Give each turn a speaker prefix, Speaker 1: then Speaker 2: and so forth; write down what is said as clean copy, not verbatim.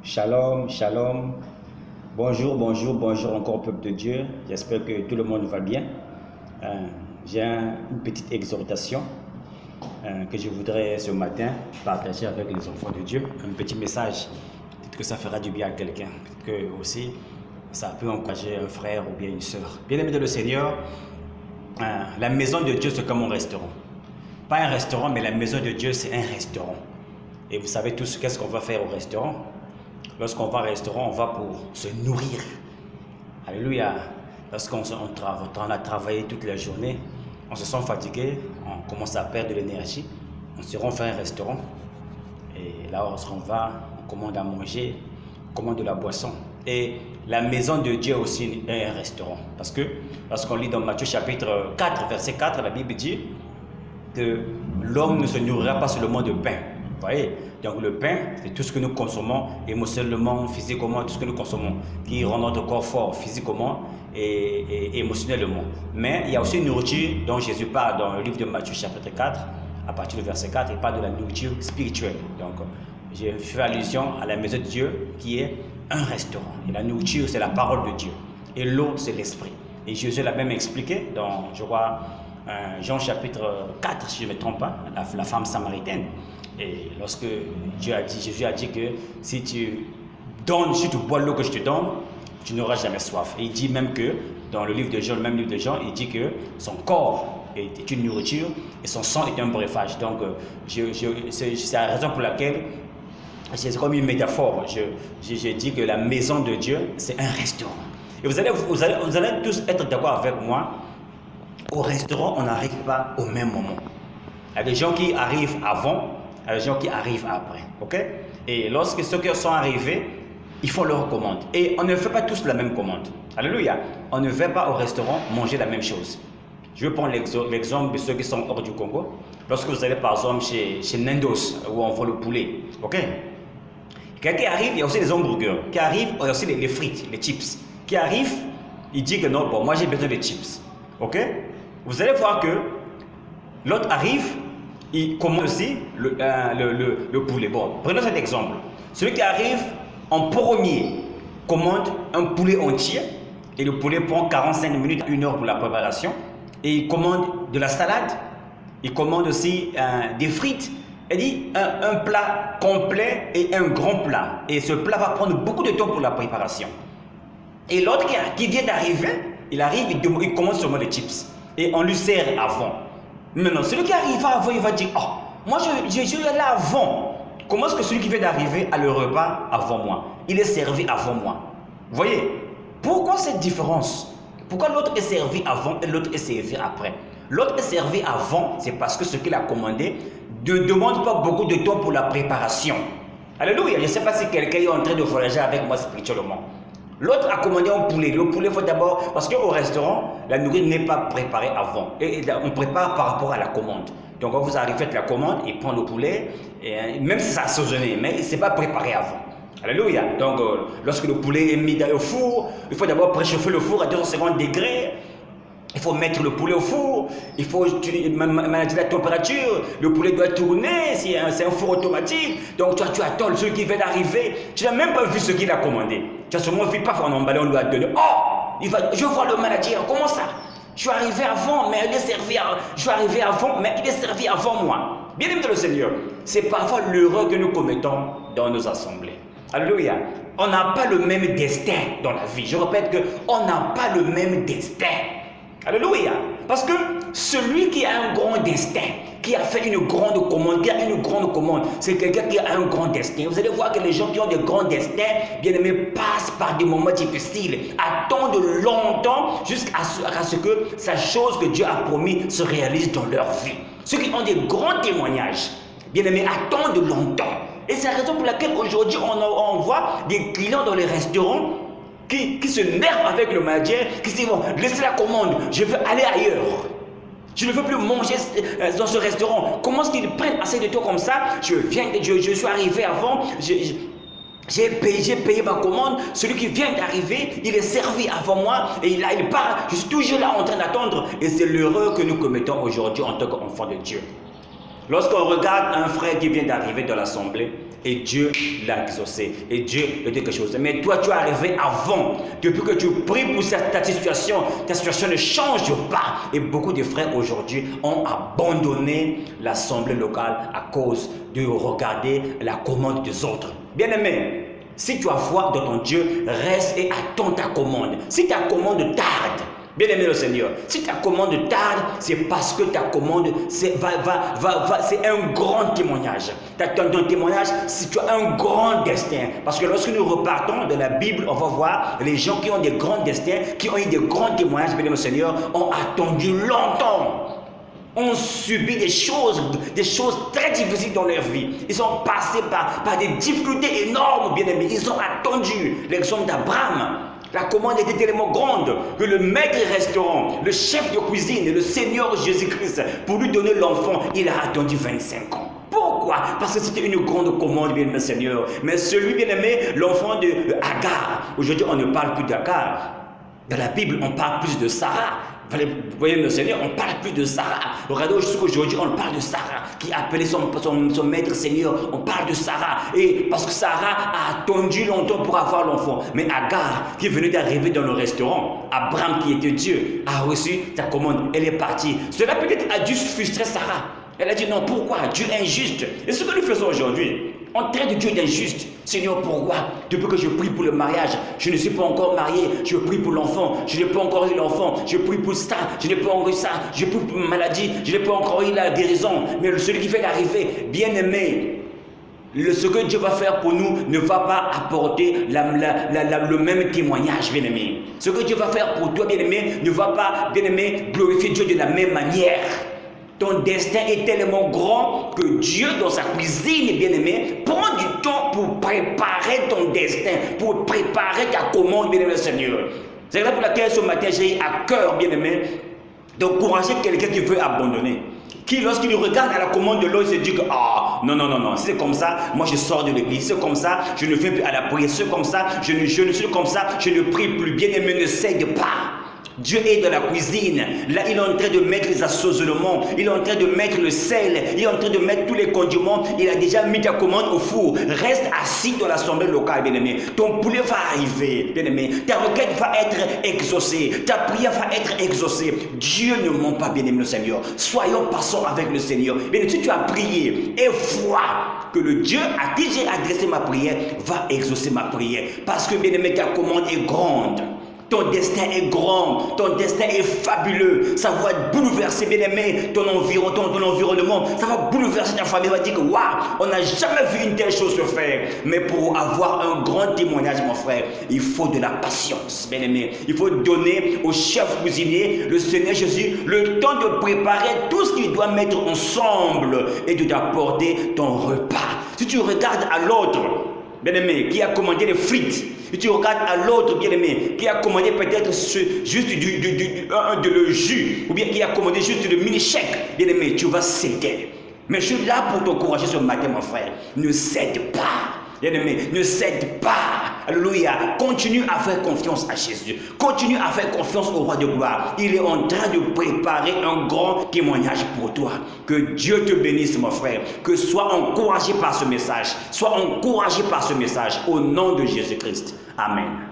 Speaker 1: Shalom, shalom. Bonjour, bonjour, bonjour encore peuple de Dieu. J'espère que tout le monde va bien. J'ai une petite exhortation que je voudrais ce matin partager avec les enfants de Dieu. Un petit message. Peut-être que ça fera du bien à quelqu'un. Peut-être que aussi ça peut encourager un frère ou bien une sœur. Bien-aimés de le Seigneur, la maison de Dieu c'est comme un restaurant. Pas un restaurant, mais la maison de Dieu c'est un restaurant. Et vous savez tous qu'est-ce qu'on va faire au restaurant? Lorsqu'on va au restaurant, on va pour se nourrir. Alléluia. Lorsqu'on a travaillé toute la journée, on se sent fatigué, on commence à perdre de l'énergie. On se rend faire un restaurant. Et là, lorsqu'on va, on commande à manger, on commande de la boisson. Et la maison de Dieu aussi est un restaurant. Parce que lorsqu'on lit dans Matthieu chapitre 4, verset 4, la Bible dit que l'homme ne se nourrira pas seulement de pain. Vous voyez? Donc le pain, c'est tout ce que nous consommons émotionnellement, physiquement, tout ce que nous consommons, qui rend notre corps fort physiquement et émotionnellement. Mais il y a aussi une nourriture dont Jésus parle dans le livre de Matthieu chapitre 4, à partir du verset 4, il parle de la nourriture spirituelle. Donc je fais allusion à la maison de Dieu qui est un restaurant. Et la nourriture, c'est la parole de Dieu. Et l'eau, c'est l'esprit. Et Jésus l'a même expliqué dans, je crois, Jean chapitre 4, si je ne me trompe pas, la femme samaritaine. Et lorsque Jésus a dit que si tu bois l'eau que je te donne, tu n'auras jamais soif. Et il dit même que dans le livre de Jean, le même livre de Jean, il dit que son corps est une nourriture et son sang est un breuvage. Donc c'est la raison pour laquelle c'est comme une métaphore. J'ai dit que la maison de Dieu, c'est un restaurant. Et vous allez tous être d'accord avec moi. Au restaurant, on n'arrive pas au même moment. Il y a des gens qui arrivent avant, il y a des gens qui arrivent après. Ok? Et lorsque ceux qui sont arrivés, ils font leur commande. Et on ne fait pas tous la même commande. Alléluia. On ne va pas au restaurant manger la même chose. Je vais prendre l'exemple de ceux qui sont hors du Congo. Lorsque vous allez par exemple chez Nandos, où on vend le poulet. Ok? Quelqu'un arrive, il y a aussi les hamburgers. Qui arrivent, il y a aussi les frites, les chips. Qui arrivent, il dit que non, bon, moi j'ai besoin de chips. Ok? Vous allez voir que l'autre arrive, il commande aussi le poulet. Bon, prenons cet exemple. Celui qui arrive en premier commande un poulet entier et le poulet prend 45 minutes, 1 heure pour la préparation. Et il commande de la salade, il commande aussi des frites. Il dit un plat complet et un grand plat. Et ce plat va prendre beaucoup de temps pour la préparation. Et l'autre qui vient d'arriver, il arrive, il commande seulement des chips. Et on lui sert avant. Maintenant, celui qui arrive avant, il va dire, oh, moi je suis là avant. Comment est-ce que celui qui vient d'arriver a le repas avant moi? Il est servi avant moi. Vous voyez? Pourquoi cette différence? Pourquoi l'autre est servi avant et l'autre est servi après? L'autre est servi avant, c'est parce que ce qu'il a commandé ne demande pas beaucoup de temps pour la préparation. Alléluia. Je ne sais pas si quelqu'un est en train de voyager avec moi spirituellement. L'autre a commandé un poulet. Le poulet, il faut d'abord... Parce qu'au restaurant, la nourriture n'est pas préparée avant. Et on prépare par rapport à la commande. Donc, quand vous arrivez, faites la commande, il prend le poulet, et même si ça a assaisonné, mais il ne s'est pas préparé avant. Alléluia. Donc, lorsque le poulet est mis dans le four, il faut d'abord préchauffer le four à 250 degrés. Il faut mettre le poulet au four, il faut manager la température, le poulet doit tourner, c'est un four automatique. Donc toi tu attends celui qui vient d'arriver, tu n'as même pas vu ce qu'il a commandé. Tu as seulement vu, paf, en emballé, on lui a donné. Oh, je vois le manager, comment ça? Je suis arrivé avant, mais il est servi je suis arrivé avant, mais il est servi avant moi. Bien aimé de le Seigneur, c'est parfois l'erreur que nous commettons dans nos assemblées. Alléluia. On n'a pas le même destin dans la vie. Je répète qu'on n'a pas le même destin. Alléluia. Parce que celui qui a un grand destin, qui a fait une grande commande, c'est quelqu'un qui a un grand destin. Vous allez voir que les gens qui ont des grands destins, bien aimés, passent par des moments difficiles, attendent longtemps jusqu'à ce que sa chose que Dieu a promis se réalise dans leur vie. Ceux qui ont des grands témoignages, bien aimés, attendent longtemps. Et c'est la raison pour laquelle aujourd'hui on voit des clients dans les restaurants qui se nervent avec le manager, qui se disent bon, laissez la commande, je veux aller ailleurs. Je ne veux plus manger dans ce restaurant. Comment est-ce qu'ils prennent assez de temps comme ça? Je suis arrivé avant, j'ai payé ma commande. Celui qui vient d'arriver, il est servi avant moi et il part. Je suis toujours là en train d'attendre. Et c'est l'erreur que nous commettons aujourd'hui en tant qu'enfants de Dieu. Lorsqu'on regarde un frère qui vient d'arriver dans l'assemblée Et Dieu l'a exaucé. Et Dieu a dit quelque chose. Mais toi, tu es arrivé avant. Depuis que tu pries pour ta situation ne change pas. Et beaucoup de frères aujourd'hui ont abandonné l'assemblée locale à cause de regarder la commande des autres. Bien-aimé, si tu as foi dans ton Dieu, reste et attends ta commande. Si ta commande tarde, bien-aimé le Seigneur, si ta commande tarde, c'est parce que ta commande, c'est un grand témoignage. Ton témoignage, tu as un grand destin. Parce que lorsque nous repartons de la Bible, on va voir les gens qui ont des grands destins, qui ont eu des grands témoignages, bien-aimé le Seigneur, ont attendu longtemps. Ont subi des choses très difficiles dans leur vie. Ils ont passé par des difficultés énormes, bien-aimés. Ils ont attendu. L'exemple d'Abraham. La commande était tellement grande que le maître restaurant, le chef de cuisine, le Seigneur Jésus-Christ, pour lui donner l'enfant, il a attendu 25 ans. Pourquoi? Parce que c'était une grande commande, bien-aimé Seigneur. Mais celui, bien-aimé, l'enfant de Agar. Aujourd'hui, on ne parle plus d'Agar. Dans la Bible, on parle plus de Sarah. Vous voyez, le Seigneur, on parle plus de Sarah. Regardez aujourd'hui, on parle de Sarah, qui a appelé son maître Seigneur. On parle de Sarah. Et parce que Sarah a attendu longtemps pour avoir l'enfant. Mais Agar, qui venait d'arriver dans le restaurant, Abraham, qui était Dieu, a reçu sa commande. Elle est partie. Cela peut-être a dû frustrer Sarah. Elle a dit non, pourquoi? Dieu est injuste. Et ce que nous faisons aujourd'hui, on traite Dieu d'injuste. Seigneur, pourquoi? Depuis que je prie pour le mariage, je ne suis pas encore marié, je prie pour l'enfant, je n'ai pas encore eu l'enfant, je prie pour ça, je n'ai pas encore eu ça, je prie pour ma maladie, je n'ai pas encore eu la guérison. Mais celui qui fait l'arrivée, bien aimé, ce que Dieu va faire pour nous ne va pas apporter le même témoignage, bien aimé. Ce que Dieu va faire pour toi, bien aimé, ne va pas, bien aimé, glorifier Dieu de la même manière. Ton destin est tellement grand que Dieu, dans sa cuisine, bien-aimé, prend du temps pour préparer ton destin, pour préparer ta commande, bien-aimé Seigneur. C'est là pour laquelle ce matin, j'ai à cœur, bien-aimé, d'encourager quelqu'un qui veut abandonner. Qui, lorsqu'il regarde à la commande de l'autre, se dit que non, c'est comme ça, moi je sors de l'église, c'est comme ça, je ne fais plus à la prière, c'est comme ça, je ne suis comme ça, je ne prie plus, bien-aimé, ne cède pas. Dieu est dans la cuisine. Là, il est en train de mettre les assaisonnements. Il est en train de mettre le sel. Il est en train de mettre tous les condiments. Il a déjà mis ta commande au four. Reste assis dans l'assemblée locale, bien-aimé. Ton poulet va arriver, bien-aimé. Ta requête va être exaucée. Ta prière va être exaucée. Dieu ne ment pas, bien-aimé le Seigneur. Soyons patients avec le Seigneur. Bien, si tu as prié et foi que le Dieu à qui j'ai adressé ma prière va exaucer ma prière. Parce que, bien-aimé, ta commande est grande. Ton destin est grand, ton destin est fabuleux. Ça va bouleverser, bien-aimé, ton environnement. Ça va bouleverser ta famille. On va dire que waouh, on n'a jamais vu une telle chose se faire. Mais pour avoir un grand témoignage, mon frère, il faut de la patience, bien-aimé. Il faut donner au chef cuisinier, le Seigneur Jésus, le temps de préparer tout ce qu'il doit mettre ensemble et de t'apporter ton repas. Si tu regardes à l'autre, bien-aimé, qui a commandé les frites, et tu regardes à l'autre, bien-aimé, qui a commandé peut-être juste le jus, ou bien qui a commandé juste le mini-chèque, bien-aimé, tu vas céder. Mais je suis là pour t'encourager ce matin, mon frère. Ne cède pas. Bien-aimé, ne cède pas. Alléluia. Continue à faire confiance à Jésus. Continue à faire confiance au roi de gloire. Il est en train de préparer un grand témoignage pour toi. Que Dieu te bénisse, mon frère. Que sois encouragé par ce message. Sois encouragé par ce message. Au nom de Jésus-Christ. Amen.